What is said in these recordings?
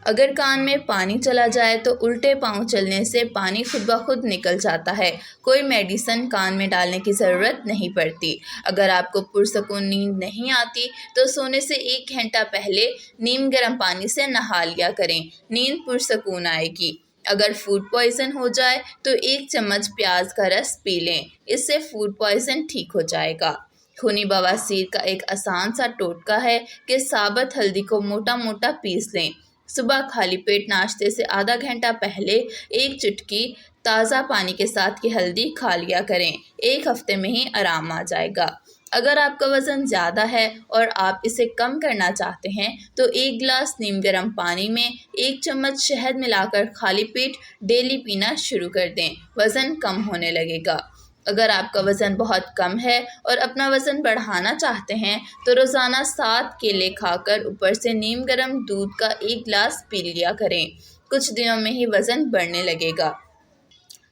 अगर कान में पानी चला जाए तो उल्टे पांव चलने से पानी खुद ब खुद निकल जाता है। कोई मेडिसिन कान में डालने की ज़रूरत नहीं पड़ती। अगर आपको पुरसकून नींद नहीं आती तो सोने से 1 घंटा पहले नीम गर्म पानी से नहा लिया करें, नींद पुरसकून आएगी। अगर फूड पॉइज़न हो जाए तो 1 चम्मच प्याज का रस पी लें, इससे फूड पॉइज़न ठीक हो जाएगा। खूनी बवासीर का एक आसान सा टोटका है कि साबुत हल्दी को मोटा मोटा पीस लें। सुबह खाली पेट नाश्ते से आधा घंटा पहले 1 चुटकी ताज़ा पानी के साथ ये हल्दी खा लिया करें। 1 हफ्ते में ही आराम आ जाएगा। अगर आपका वज़न ज़्यादा है और आप इसे कम करना चाहते हैं तो 1 गिलास नीम गर्म पानी में 1 चम्मच शहद मिलाकर खाली पेट डेली पीना शुरू कर दें, वज़न कम होने लगेगा। अगर आपका वज़न बहुत कम है और अपना वज़न बढ़ाना चाहते हैं तो रोज़ाना 7 केले खाकर ऊपर से नीम गर्म दूध का 1 गिलास पी लिया करें। कुछ दिनों में ही वज़न बढ़ने लगेगा।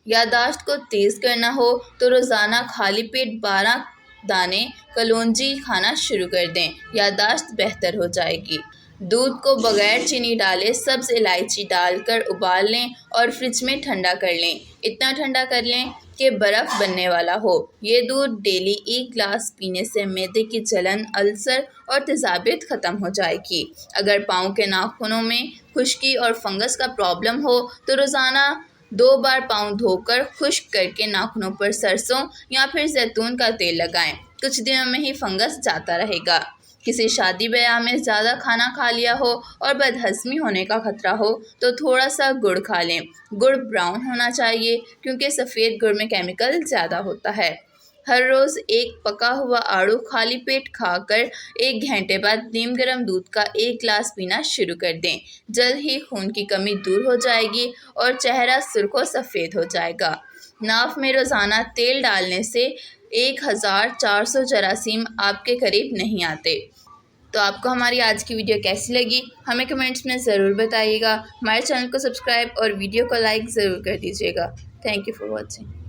याददाश्त को तेज़ करना हो तो रोज़ाना खाली पेट 12 दाने कलौंजी खाना शुरू कर दें, याददाश्त बेहतर हो जाएगी। दूध को बगैर चीनी डाले सब्ज़ इलायची डालकर उबाल लें और फ्रिज में ठंडा कर लें। इतना ठंडा कर लें कि बर्फ़ बनने वाला हो। ये दूध डेली 1 गिलास पीने से मैदे की जलन, अल्सर और तेज़ाबियत ख़त्म हो जाएगी। अगर पाँव के नाखूनों में खुश्की और फंगस का प्रॉब्लम हो तो रोज़ाना 2 बार पाँव धोकर खुश्क करके नाखूनों पर सरसों या फिर जैतून का तेल लगाएं। कुछ दिनों में ही फंगस जाता रहेगा। किसी शादी ब्याह में ज़्यादा खाना खा लिया हो और बदहज़मी होने का खतरा हो तो थोड़ा सा गुड़ खा लें। गुड़ ब्राउन होना चाहिए क्योंकि सफ़ेद गुड़ में केमिकल ज़्यादा होता है। हर रोज़ 1 पका हुआ आड़ू खाली पेट खाकर 1 घंटे बाद नीम गर्म दूध का 1 गिलास पीना शुरू कर दें। जल्द ही खून की कमी दूर हो जाएगी और चेहरा सुर्ख व सफ़ेद हो जाएगा। नाक में रोज़ाना तेल डालने से 1400 जरासीम आपके करीब नहीं आते। तो आपको हमारी आज की वीडियो कैसी लगी हमें कमेंट्स में ज़रूर बताइएगा। हमारे चैनल को सब्सक्राइब और वीडियो को लाइक ज़रूर कर दीजिएगा। Thank you for watching.